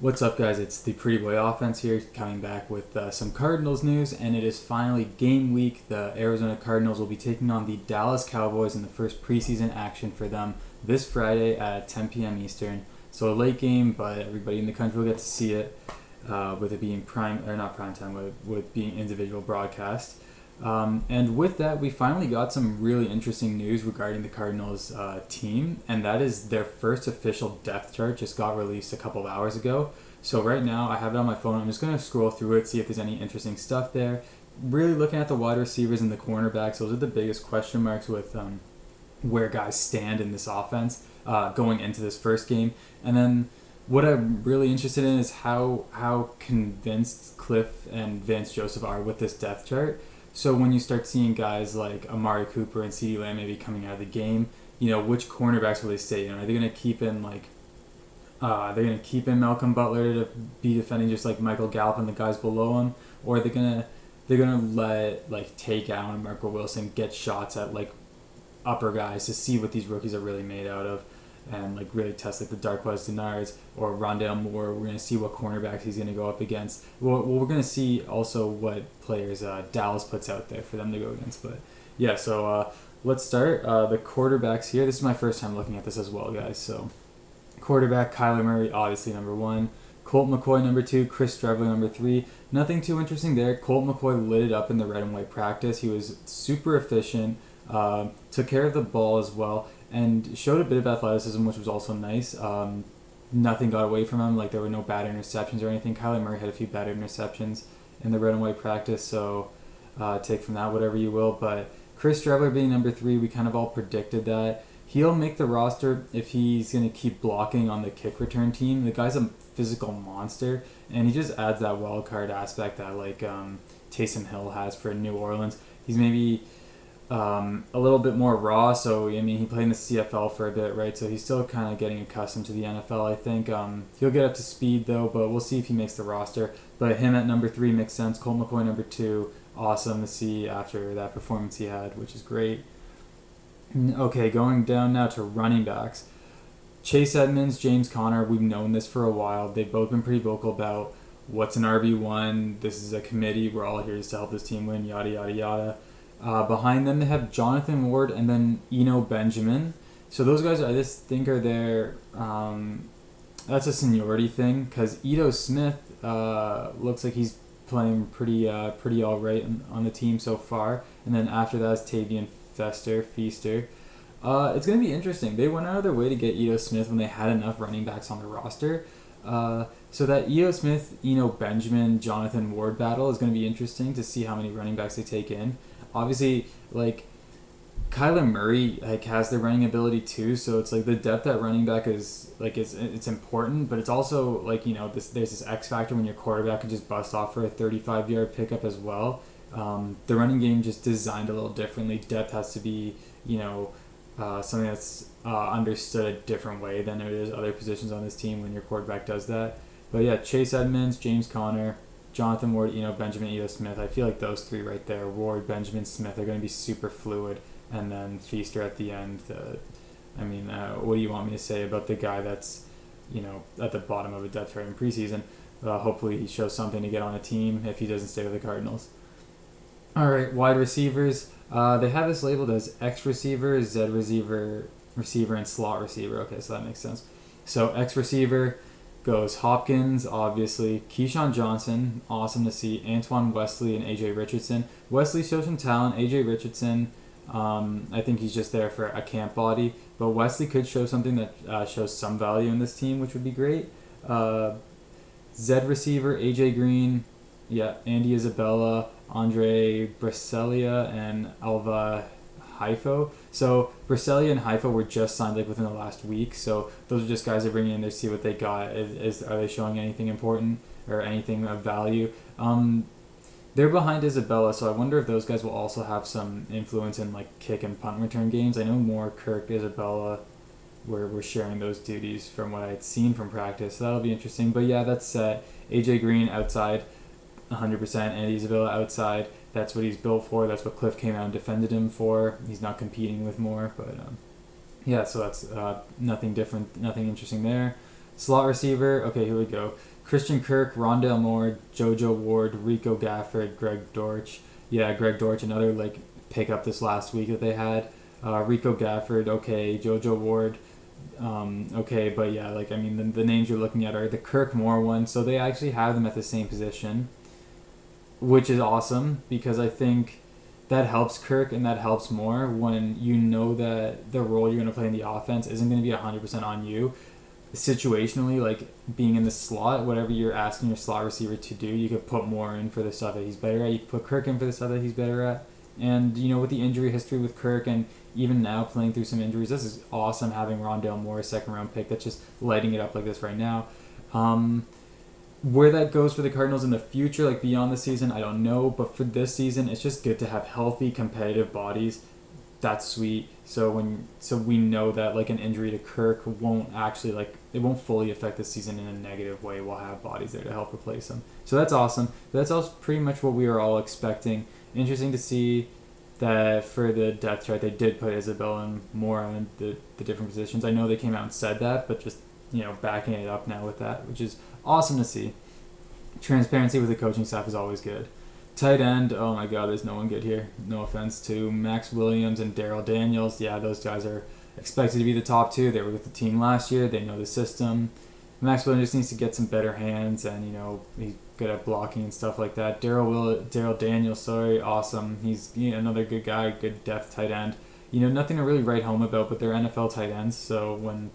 What's up, guys? It's the Pretty Boy Offense here, coming back with some Cardinals news, and it is finally game week. The Arizona Cardinals will be taking on the Dallas Cowboys in the first preseason action for them this Friday at 10 p.m. Eastern. So a late game, but everybody in the country will get to see it, with it being not prime time, with being individual broadcast. And with that, we finally got some really interesting news regarding the Cardinals team, and that is their first official depth chart just got released a couple of hours ago. So right now, I have it on my phone. I'm just going to scroll through it, see if there's any interesting stuff there. Really looking at the wide receivers and the cornerbacks. Those are the biggest question marks with where guys stand in this offense going into this first game. And then what I'm really interested in is how convinced Cliff and Vance Joseph are with this depth chart. So when you start seeing guys like Amari Cooper and CeeDee Lamb maybe coming out of the game, which cornerbacks will they stay in? Are they going to keep in Malcolm Butler to be defending just like Michael Gallup and the guys below him, or are they're gonna let Tate Allen and Marco Wilson get shots at like upper guys to see what these rookies are really made out of, and like really test like the Darqueze Denards or Rondale Moore. We're gonna see what cornerbacks he's gonna go up against. Well, we're gonna see also what players Dallas puts out there for them to go against. But yeah, so let's start the quarterbacks here. This is my first time looking at this as well, guys. So quarterback Kyler Murray, obviously number 1. Colt McCoy number 2. Chris Trevor number 3. Nothing too interesting there. Colt McCoy lit it up in the red and white practice. He was super efficient. Took care of the ball as well, and showed a bit of athleticism, which was also nice. Nothing got away from him. Like, there were no bad interceptions or anything. Kyler Murray had a few bad interceptions in the red and white practice, so take from that whatever you will. But Chris Trevor being number 3, we kind of all predicted that. He'll make the roster if he's going to keep blocking on the kick return team. The guy's a physical monster, and he just adds that wild card aspect that Taysom Hill has for New Orleans. He's maybe a little bit more raw, so I mean, he played in the CFL for a bit, right? So he's still kind of getting accustomed to the NFL, I think. He'll get up to speed though, but we'll see if he makes the roster. But him at number 3 makes sense. Colt McCoy number 2, awesome to see after that performance he had, which is great. Okay, going down now to running backs. Chase Edmonds, James Conner, we've known this for a while. They've both been pretty vocal about what's an RB1. This is a committee. We're all here just to help this team win, yada, yada, yada. Behind them, they have Jonathan Ward and then Eno Benjamin. So those guys, I just think, are there. That's a seniority thing, because Ito Smith looks like he's playing pretty all right on the team so far. And then after that is Tavian Feaster. It's going to be interesting. They went out of their way to get Ito Smith when they had enough running backs on the roster. So that Ito Smith, Eno Benjamin, Jonathan Ward battle is going to be interesting to see how many running backs they take in. Obviously, Kyler Murray has the running ability too, so it's the depth at running back is it's important, but it's also there's this X factor when your quarterback can just bust off for a 35-yard pickup as well. The running game just designed a little differently. Depth has to be something that's understood a different way than it is other positions on this team when your quarterback does that. But yeah, Chase Edmonds, James Conner, Jonathan Ward, Eno Benjamin, Ito Smith. I feel like those 3 right there, Ward, Benjamin, Smith, are going to be super fluid. And then Feaster at the end. What do you want me to say about the guy that's, at the bottom of a depth chart in preseason? Hopefully he shows something to get on a team if he doesn't stay with the Cardinals. All right, wide receivers. They have this labeled as X receiver, Z receiver, and slot receiver. Okay, so that makes sense. So X receiver goes Hopkins, obviously. Keyshawn Johnson, awesome to see. Antoine Wesley and AJ Richardson. Wesley shows some talent. AJ Richardson, I think he's just there for a camp body. But Wesley could show something that shows some value in this team, which would be great. Z receiver, AJ Green, Andy Isabella, Andre Briselia, and Alva Haifo. So Briselia and Haifo were just signed within the last week. So those are just guys they're bringing in there to see what they got. Are they showing anything important or anything of value? They're behind Isabella, so I wonder if those guys will also have some influence in kick and punt return games. I know Moore, Kirk, Isabella were sharing those duties from what I'd seen from practice. So that'll be interesting. But yeah, that's set. AJ Green outside, 100%. Andy Isabella outside. That's what he's built for. That's what Cliff came out and defended him for. He's not competing with Moore, but so that's nothing different, nothing interesting there. Slot receiver. Okay, here we go. Christian Kirk, Rondale Moore, JoJo Ward, Rico Gafford, Greg Dortch. Yeah, Greg Dortch, another like pickup this last week that they had. Rico Gafford, okay. JoJo Ward, okay. But yeah, like I mean, the names you're looking at are the Kirk Moore ones, so they actually have them at the same position, which is awesome because I think that helps Kirk and that helps Moore when you know that the role you're going to play in the offense isn't going to be 100% on you. Situationally, like being in the slot, whatever you're asking your slot receiver to do, you could put Moore in for the stuff that he's better at. You could put Kirk in for the stuff that he's better at. And, you know, with the injury history with Kirk and even now playing through some injuries, this is awesome having Rondale Moore, a second-round pick, that's just lighting it up like this right now. Where that goes for the Cardinals in the future, like beyond the season, I don't know. But for this season, it's just good to have healthy, competitive bodies. That's sweet. So we know that like an injury to Kirk won't actually like it won't fully affect the season in a negative way. We'll have bodies there to help replace them. So that's awesome. That's also pretty much what we were all expecting. Interesting to see that for the depth chart they did put Isabel and Moore on the different positions. I know they came out and said that, but just backing it up now with that, which is awesome to see. Transparency with the coaching staff is always good. Tight end, oh my god, there's no one good here. No offense to Max Williams and Darryl Daniels. Yeah, those guys are expected to be the top two. They were with the team last year. They know the system. Max Williams just needs to get some better hands, and he's good at blocking and stuff like that. Darryl Daniels, awesome. He's another good guy, good depth tight end. Nothing to really write home about, but they're NFL tight ends, so when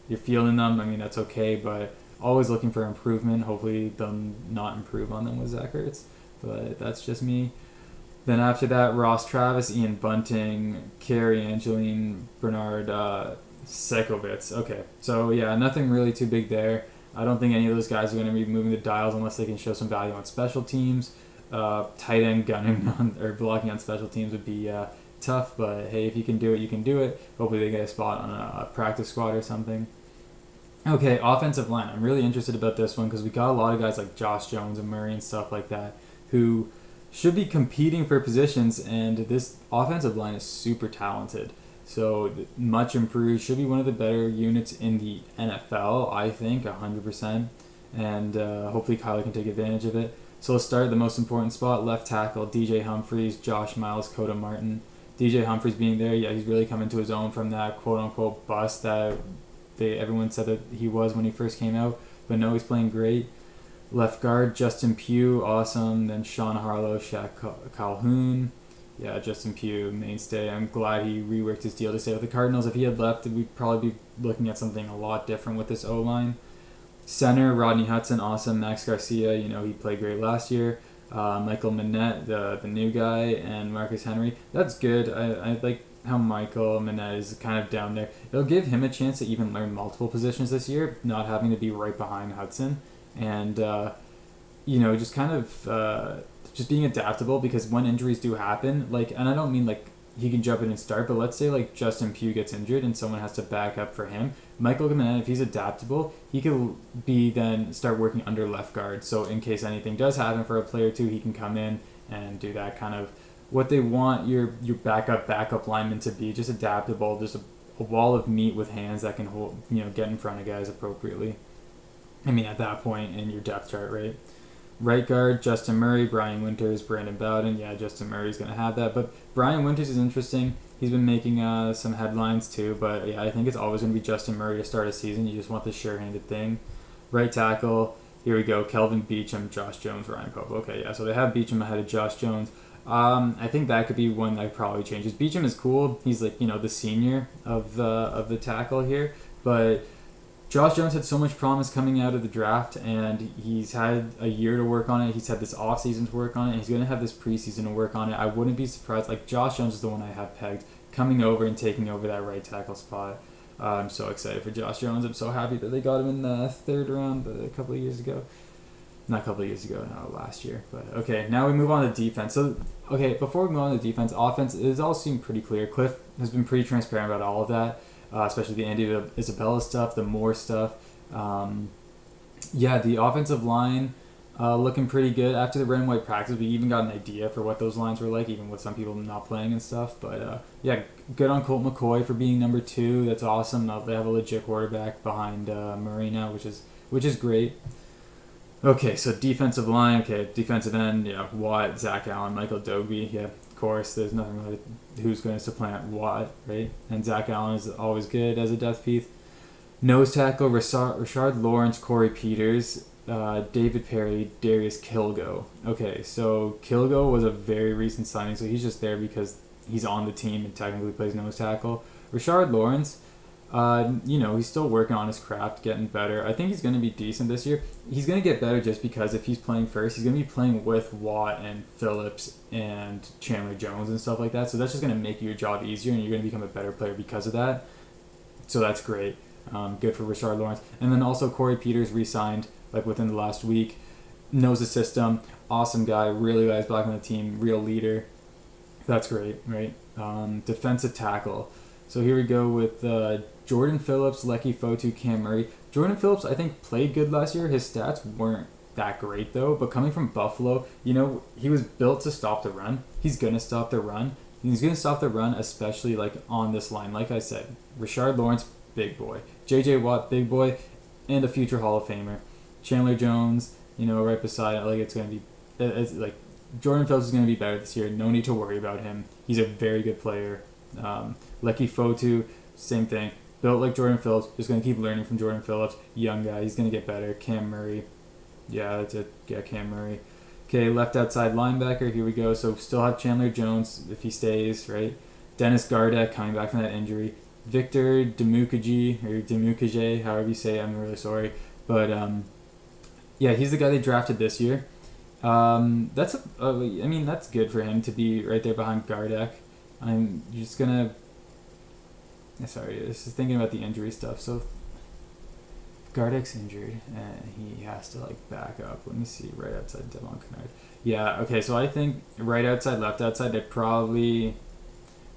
you're feeling them, I mean, that's okay, but always looking for improvement. Hopefully they'll not improve on them with Zach Ertz, but that's just me. Then after that, Ross Travis, Ian Bunting, Carey Angeline, Bernard Sekovitz. Okay, so yeah, nothing really too big there. I don't think any of those guys are going to be moving the dials unless they can show some value on special teams. Tight end gunning on, or blocking on special teams would be tough, but hey, if you can do it, you can do it. Hopefully they get a spot on a practice squad or something. Okay, offensive line. I'm really interested about this one because we got a lot of guys like Josh Jones and Murray and stuff like that who should be competing for positions, and this offensive line is super talented. So much improved. Should be one of the better units in the NFL, I think, 100%. And hopefully Kyler can take advantage of it. So let's start at the most important spot, left tackle, DJ Humphreys, Josh Miles, Coda Martin. DJ Humphreys being there, yeah, he's really coming to his own from that quote-unquote bust that everyone said that he was when he first came out. But no, he's playing great. Left guard, Justin Pugh, awesome. Then Sean Harlow, Shaq Calhoun. Yeah, Justin Pugh, mainstay. I'm glad he reworked his deal to stay with the Cardinals. If he had left, we'd probably be looking at something a lot different with this O-line. Center, Rodney Hudson, awesome. Max Garcia, he played great last year. Michael Manette, the new guy, and Marcus Henry. That's good. I like how Michael Manette is kind of down there. It'll give him a chance to even learn multiple positions this year, not having to be right behind Hudson. And, just kind of just being adaptable, because when injuries do happen, and I don't mean he can jump in and start, but let's say Justin Pugh gets injured and someone has to back up for him. Michael Manette, if he's adaptable, he could then start working under left guard. So in case anything does happen for a player or two, he can come in and do that kind of what they want your backup lineman to be, just adaptable, just a wall of meat with hands that can hold, get in front of guys appropriately. I mean, at that point in your depth chart, right? Right guard, Justin Murray, Brian Winters, Brandon Bowden. Yeah, Justin Murray's going to have that. But Brian Winters is interesting. He's been making some headlines too. But yeah, I think it's always going to be Justin Murray to start a season. You just want the sure-handed thing. Right tackle, here we go. Kelvin Beachum, Josh Jones, Ryan Pope. Okay, yeah, so they have Beachum ahead of Josh Jones. I think that could be one that probably changes. Beachum is cool. He's the senior of the tackle here. But Josh Jones had so much promise coming out of the draft, and he's had a year to work on it. He's had this offseason to work on it, and he's going to have this preseason to work on it. I wouldn't be surprised. Josh Jones is the one I have pegged, coming over and taking over that right tackle spot. I'm so excited for Josh Jones. I'm so happy that they got him in the third round a couple of years ago. Not a couple of years ago, no, last year. But okay, now we move on to defense. So, okay, before we move on to defense, offense, it all seemed pretty clear. Cliff has been pretty transparent about all of that. Especially the Andy Isabella stuff, the Moore stuff. The offensive line looking pretty good. After the red and white practice, we even got an idea for what those lines were like, even with some people not playing and stuff. But good on Colt McCoy for being number 2. That's awesome. They have a legit quarterback behind Murray now, which is great. Okay, so defensive line. Okay, defensive end. Yeah, Watt, Zach Allen, Michael Dogbe. Yeah, of course. There's nothing really who's going to supplant Watt, right? And Zach Allen is always good as a depth piece. Nose tackle, Rashard Lawrence, Corey Peters, David Perry, Darius Kilgo. Okay, so Kilgo was a very recent signing, so he's just there because he's on the team and technically plays nose tackle. Rashard Lawrence, he's still working on his craft, getting better. I think he's going to be decent this year. He's going to get better just because if he's playing first, he's going to be playing with Watt and Phillips and Chandler Jones and stuff like that. So that's just going to make your job easier, and you're going to become a better player because of that. So that's great. Good for Rashard Lawrence. And then also Corey Peters re-signed like within the last week. Knows the system. Awesome guy. Really guys back on the team. Real leader. That's great, right? Defensive tackle. So here we go with Jordan Phillips, Lecky Fotu, Cam Murray. Jordan Phillips, I think, played good last year. His stats weren't that great, though. But coming from Buffalo, he was built to stop the run. He's going to stop the run. He's going to stop the run, especially like on this line. Like I said, Rashard Lawrence, big boy. J.J. Watt, big boy, and a future Hall of Famer. Chandler Jones, right beside it. Like it's like Jordan Phillips is going to be better this year. No need to worry about him. He's a very good player. Lecky Fotu, same thing. Built like Jordan Phillips. Just going to keep learning from Jordan Phillips. Young guy. He's going to get better. Cam Murray. Yeah, that's it. Yeah, Cam Murray. Okay, left outside linebacker. Here we go. So still have Chandler Jones if he stays, right? Dennis Gardeck coming back from that injury. Victor Demukage, however you say it, I'm really sorry. But, he's the guy they drafted this year. That's good for him to be right there behind Gardeck. I'm just going to... Sorry, this is thinking about the injury stuff. So, Gardeck's injured, and he has to, back up. Let me see, right outside Devon Kennard. Yeah, okay, so I think right outside, left outside, they probably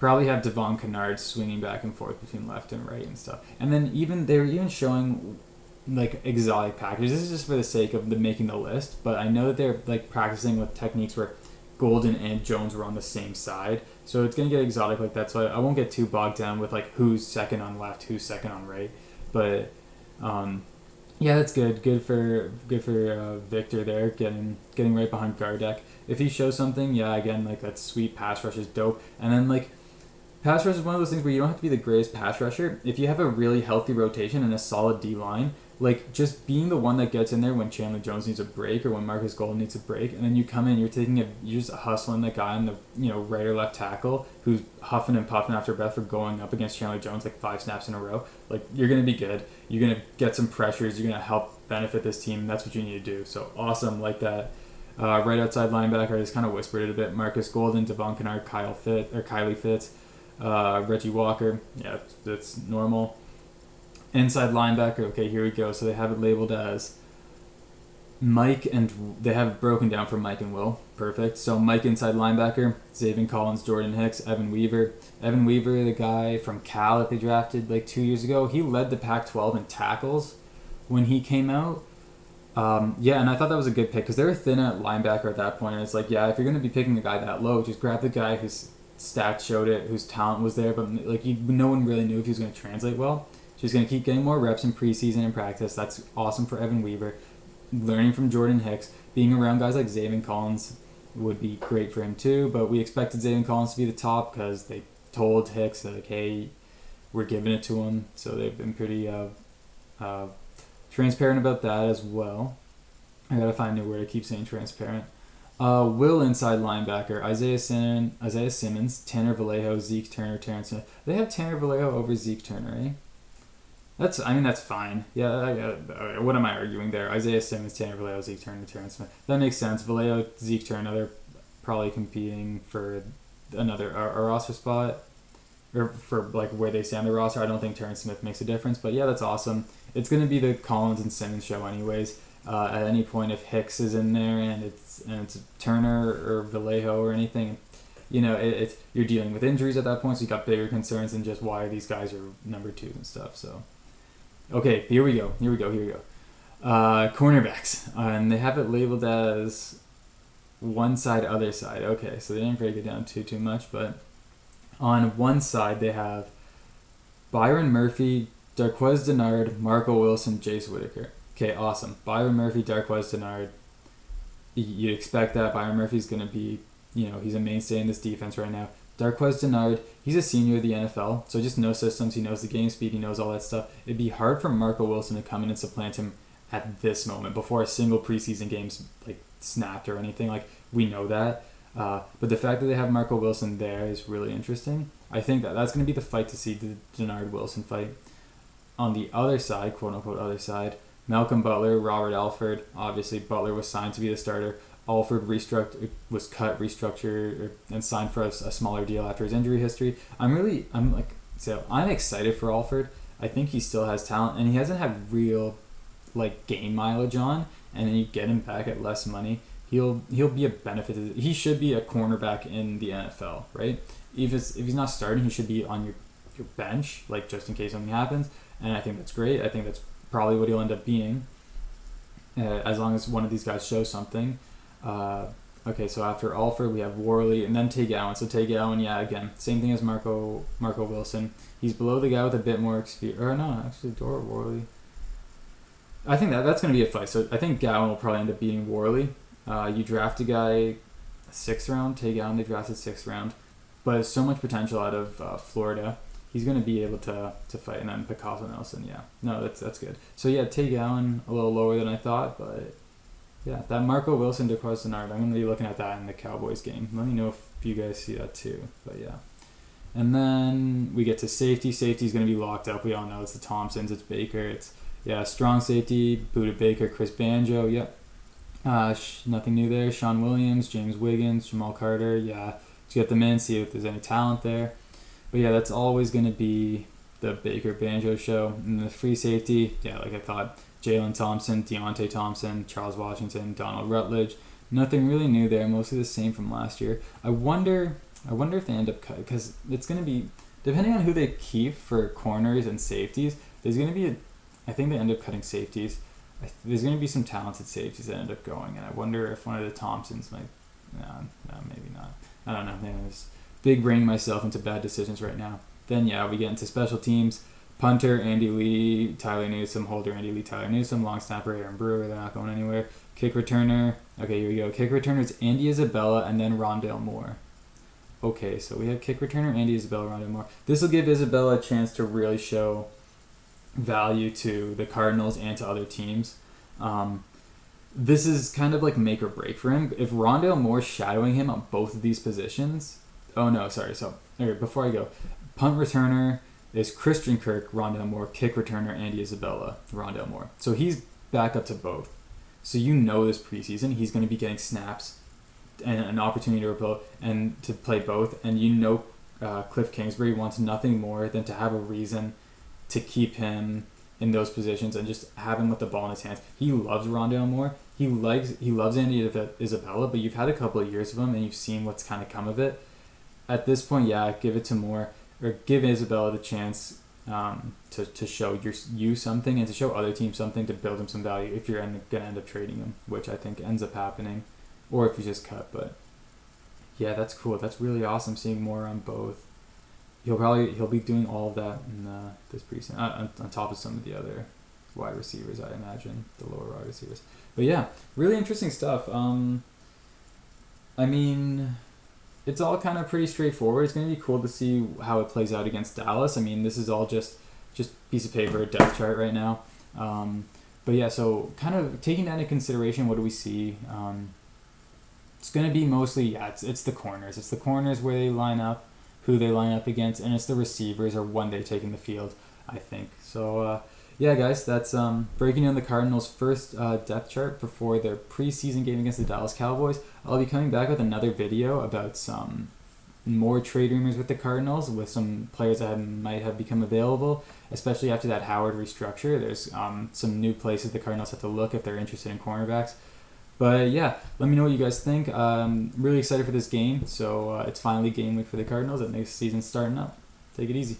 have Devon Kennard swinging back and forth between left and right and stuff. And then they were even showing exotic packages. This is just for the sake of making the list, but I know that they're practicing with techniques where Golden and Jones were on the same side. So it's gonna get exotic like that. So I won't get too bogged down with who's second on left, who's second on right. But that's good. Good for Victor there, getting right behind Gardeck. If he shows something, again, that sweet pass rush is dope. And then pass rush is one of those things where you don't have to be the greatest pass rusher. If you have a really healthy rotation and a solid D-line, just being the one that gets in there when Chandler Jones needs a break or when Marcus Golden needs a break, and then you come in, you're just hustling the guy on the right or left tackle who's huffing and puffing after breath for going up against Chandler Jones 5 snaps in a row. You're going to be good. You're going to get some pressures. You're going to help benefit this team. That's what you need to do. So awesome like that. Right outside linebacker, I just kind of whispered it a bit. Marcus Golden, Devon Kennard, Kylie Fitz. Reggie Walker, that's normal. Inside linebacker, okay, here we go. So they have it labeled as Mike, and they have it broken down for Mike and Will. Perfect. So Mike inside linebacker, Zaven Collins, Jordan Hicks, Evan Weaver. Evan Weaver, the guy from Cal that they drafted 2 years ago, he led the Pac-12 in tackles when he came out. And I thought that was a good pick because they were thin at linebacker at that point. And it's if you're going to be picking a guy that low, just grab the guy who's stats showed it, whose talent was there, but no one really knew if he was going to translate well. So he's going to keep getting more reps in preseason and practice. That's awesome for Evan Weaver. Learning from Jordan Hicks, being around guys like Zaven Collins would be great for him too. But we expected Zaven Collins to be the top because they told Hicks hey, we're giving it to him. So they've been pretty transparent about that as well. I gotta find a new word. I keep saying transparent. Will inside linebacker, Isaiah Simmons, Tanner Vallejo, Zeke Turner, Terrence Smith. They have Tanner Vallejo over Zeke Turner, eh? That's fine. What am I arguing there? Isaiah Simmons, Tanner Vallejo, Zeke Turner, Terrence Smith. That makes sense. Vallejo, Zeke Turner, they're probably competing for another a roster spot, or for where they stand the roster. I don't think Terrence Smith makes a difference, but that's awesome. It's going to be the Collins and Simmons show anyways. At any point, if Hicks is in there and it's Turner or Vallejo or anything, you're dealing with injuries at that point, so you got bigger concerns than just why these guys are number 2s and stuff. So, okay, here we go. Cornerbacks, and they have it labeled as one side, other side. Okay, so they didn't break it down too much, but on one side they have Byron Murphy, Darquez Dennard, Marco Wilson, Jace Whitaker. Okay, awesome. Byron Murphy, Darqueze Dennard. You'd expect that. Byron Murphy's going to be, he's a mainstay in this defense right now. Darqueze Dennard, he's a senior of the NFL, so just knows systems, he knows the game speed, he knows all that stuff. It'd be hard for Marco Wilson to come in and supplant him at this moment before a single preseason game's like snapped or anything. Like, we know that. But the fact that they have Marco Wilson there is really interesting. I think that's going to be the fight to see, the Dennard-Wilson fight. On the other side, quote-unquote other side, Malcolm Butler, Robert Alford. Obviously, Butler was signed to be the starter. Alford was cut, restructured, and signed for a smaller deal after his injury history. I'm excited for Alford. I think he still has talent, and he hasn't had real game mileage on. And then you get him back at less money. He'll be a benefit. He should be a cornerback in the NFL, right? If he's not starting, he should be on your bench, just in case something happens. And I think that's great. I think that's probably what he'll end up being, as long as one of these guys shows something. Okay, so after Alford, we have Worley, and then Tay Gowan. So Tay Gowan, again, same thing as Marco Wilson. He's below the guy with a bit more experience. Or no, actually, Dora Worley. I think that's going to be a fight. So I think Gowan will probably end up beating Worley. You draft a guy 6th round, Tay Gowan, they drafted 6th round. But so much potential out of Florida. He's going to be able to fight. And then Picasso Nelson, that's good. So Tay Gowan, a little lower than I thought, but that Marco Wilson, Darqueze Dennard, I'm going to be looking at that in the Cowboys game. Let me know if you guys see that too. But and then we get to safety. Safety's going to be locked up. We all know it's the Thompsons, it's Baker, it's strong safety, Buda Baker, Chris Banjo, nothing new there. Sean Williams, James Wiggins, Jamal Carter, let's get them in, see if there's any talent there. But that's always going to be the Baker Banjo show. And the free safety, like I thought, Jalen Thompson, Deontay Thompson, Charles Washington, Donald Rutledge. Nothing really new there, mostly the same from last year. I wonder if they end up cutting, because it's going to be, depending on who they keep for corners and safeties, there's going to be I think they end up cutting safeties. There's going to be some talented safeties that end up going, and I wonder if one of the Thompsons might, no, maybe not. I don't know, maybe I'm just big braining myself into bad decisions right now. Then we get into special teams. Punter, Andy Lee, Tyler Newsome. Holder, Andy Lee, Tyler Newsome. Long snapper, Aaron Brewer. They're not going anywhere. Kick returner. Okay, here we go. Kick returner is Andy Isabella and then Rondale Moore. Okay, so we have kick returner, Andy Isabella, Rondale Moore. This will give Isabella a chance to really show value to the Cardinals and to other teams. This is kind of make or break for him. If Rondale Moore's shadowing him on both of these positions... Oh, no, sorry. So, before I go, punt returner is Christian Kirk, Rondale Moore. Kick returner, Andy Isabella, Rondale Moore. So he's back up to both. So this preseason he's going to be getting snaps and an opportunity to play both. And Cliff Kingsbury wants nothing more than to have a reason to keep him in those positions and just have him with the ball in his hands. He loves Rondale Moore. He loves Andy Isabella, but you've had a couple of years of him and you've seen what's kind of come of it. At this point, give it to Moore, or give Isabella the chance to show you something and to show other teams something, to build him some value if you're going to end up trading him, which I think ends up happening, or if you just cut. But that's cool. That's really awesome seeing Moore on both. He'll be doing all of that in this preseason on top of some of the other wide receivers, I imagine, the lower wide receivers. But really interesting stuff. It's all kind of pretty straightforward. It's going to be cool to see how it plays out against Dallas. This is all just piece of paper, depth chart right now. So kind of taking that into consideration, what do we see? It's going to be mostly, it's the corners. It's the corners where they line up, who they line up against, and it's the receivers or when they take in the field, I think. So, guys, that's breaking down the Cardinals' first depth chart before their preseason game against the Dallas Cowboys. I'll be coming back with another video about some more trade rumors with the Cardinals, with some players that might have become available, especially after that Howard restructure. There's some new places the Cardinals have to look if they're interested in cornerbacks. But let me know what you guys think. I'm really excited for this game. So it's finally game week for the Cardinals, and next season's starting up. Take it easy.